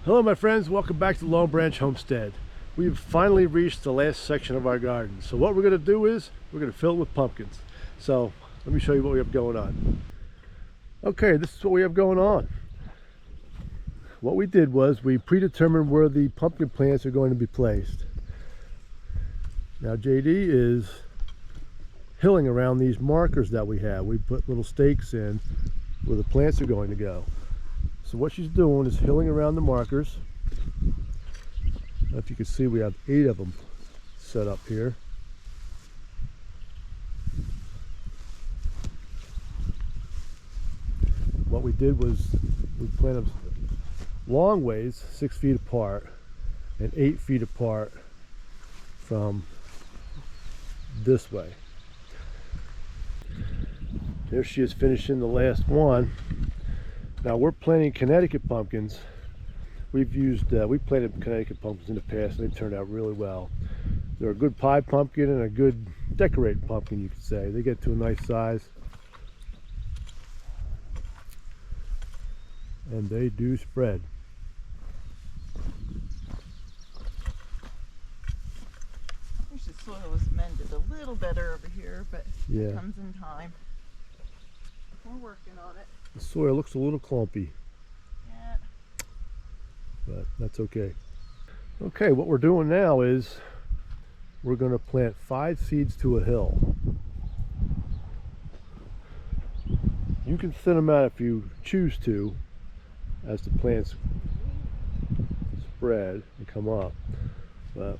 Hello my friends, welcome back to Long Branch Homestead. We've finally reached the last section of our garden. So what we're going to do is, we're going to fill it with pumpkins. So let me show you what we have going on. Okay, this is what we have going on. What we did was we predetermined where the pumpkin plants are going to be placed. Now JD is hilling around these markers that we have. We put little stakes in where the plants are going to go. So what she's doing is hilling around the markers. If you can see, we have 8 of them set up here. What we did was we planted long ways, 6 feet apart and 8 feet apart from this way. There she is finishing the last one. Now we're planting Connecticut pumpkins. We planted Connecticut pumpkins in the past and they turned out really well. They're a good pie pumpkin and a good decorated pumpkin, you could say. They get to a nice size. And they do spread. Wish the soil was mended a little better over here, but yeah, it comes in time. We're working on it. The soil looks a little clumpy. Yeah. But that's okay. Okay, what we're doing now is we're going to plant 5 seeds to a hill. You can thin them out if you choose to as the plants spread and come up, but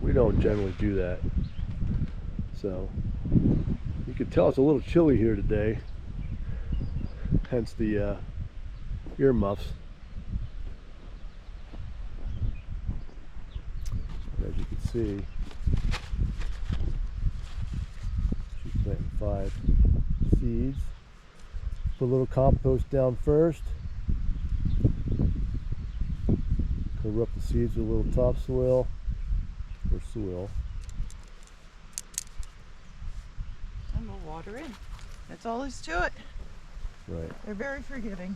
we don't generally do that. So you can tell it's a little chilly here today, hence the earmuffs. As you can see, she's planting 5 seeds. Put a little compost down first. Cover up the seeds with a little topsoil or soil. And we'll water in. That's all there's to it. Right. They're very forgiving.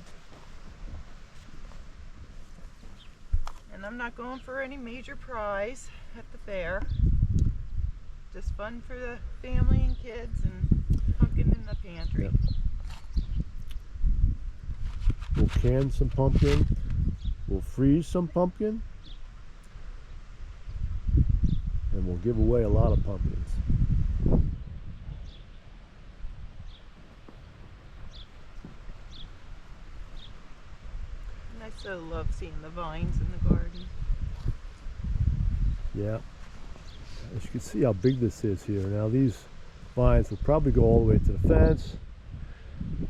And I'm not going for any major prize at the fair. Just fun for the family and kids and pumpkin in the pantry. Yep. We'll can some pumpkin. We'll freeze some pumpkin. And we'll give away a lot of pumpkins. And I so love seeing the vines in the garden. Yeah. As you can see how big this is here. Now these vines will probably go all the way to the fence.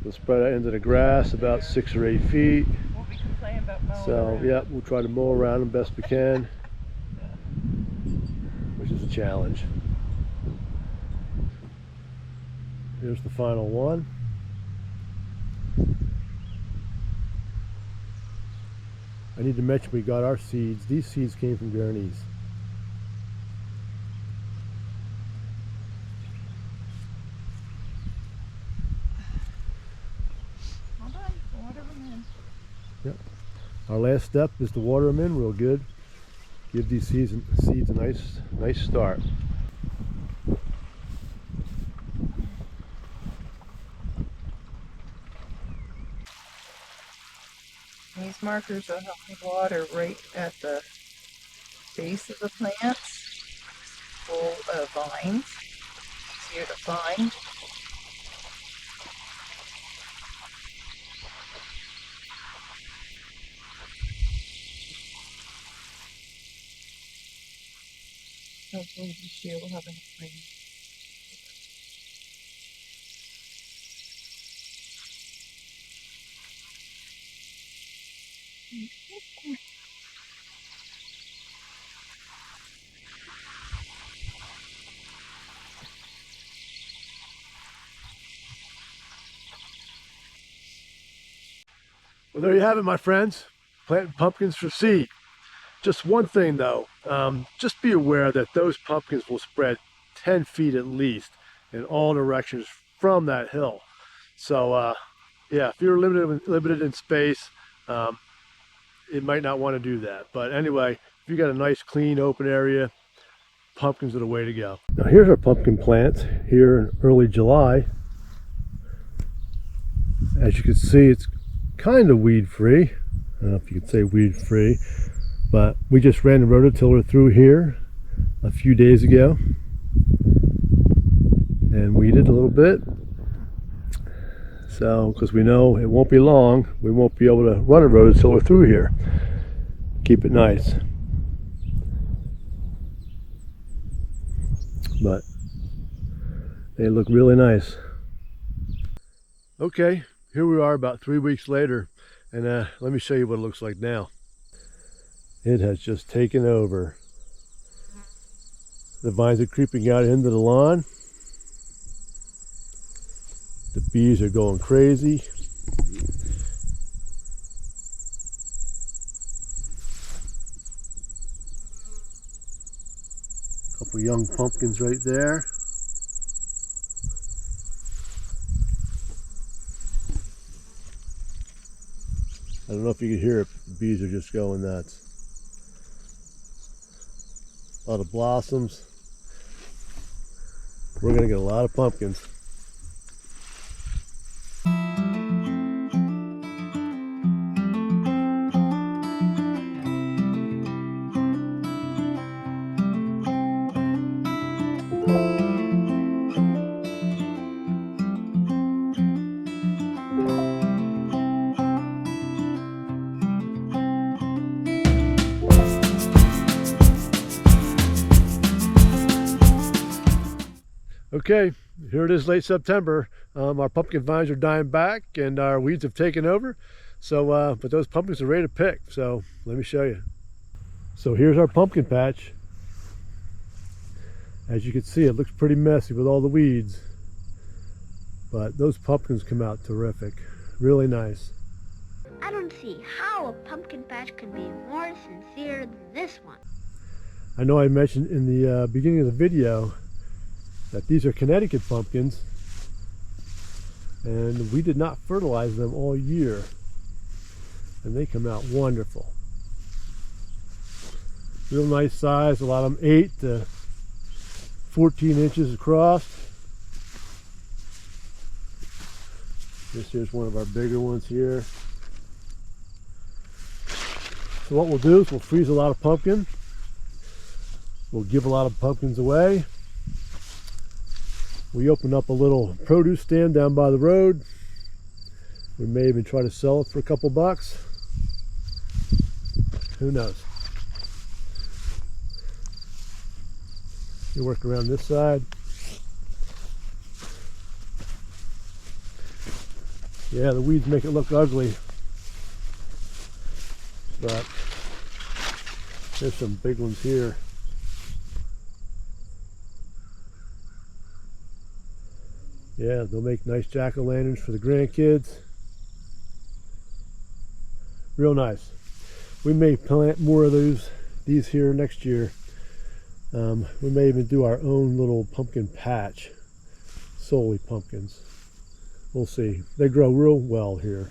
They'll spread out into the grass about 6 or 8 feet. We'll be complaining about mowing So around. yeah, we'll try to mow around them best we can, which is a challenge. Here's the final one. I need to mention we got our seeds. These seeds came from Gurney's. Hold on, water them in. Yep. Our last step is to water them in real good. Give these seeds a nice start. These markers will help me water right at the base of the plants, full of vines, easier to find. Hopefully this year we'll have enough rain. Well, there you have it, my friends. Planting pumpkins for seed. Just one thing though, just be aware that those pumpkins will spread 10 feet at least in all directions from that hill. So yeah, if you're limited in space, it might not want to do that. But anyway, if you got a nice clean open area, pumpkins are the way to go. Now here's our pumpkin plants here in early July. As you can see, it's kind of weed free. I don't know if you could say weed free, but we just ran the rototiller through here a few days ago and weeded a little bit. So, because we know it won't be long, we won't be able to run a rototiller through here. Keep it nice. But they look really nice. Okay, here we are about 3 weeks later, and let me show you what it looks like now. It has just taken over. The vines are creeping out into the lawn. The bees are going crazy. A couple young pumpkins right there. I don't know if you can hear it, but the bees are just going nuts. A lot of blossoms. We're going to get a lot of pumpkins. Okay, here it is, late September. Our pumpkin vines are dying back and our weeds have taken over. So, but those pumpkins are ready to pick. So let me show you. So here's our pumpkin patch. As you can see, it looks pretty messy with all the weeds. But those pumpkins come out terrific. Really nice. I don't see how a pumpkin patch could be more sincere than this one. I know I mentioned in the beginning of the video that these are Connecticut pumpkins, and we did not fertilize them all year, and they come out wonderful. Real nice size, a lot of them 8 to 14 inches across. This here's one of our bigger ones here. So what we'll do is we'll freeze a lot of pumpkin. We'll give a lot of pumpkins away. We opened up a little produce stand down by the road. We may even try to sell it for a couple bucks. Who knows? You work around this side. Yeah, the weeds make it look ugly. But there's some big ones here. Yeah, they'll make nice jack-o'-lanterns for the grandkids. Real nice. We may plant more of these here next year. We may even do our own little pumpkin patch, solely pumpkins. We'll see. They grow real well here.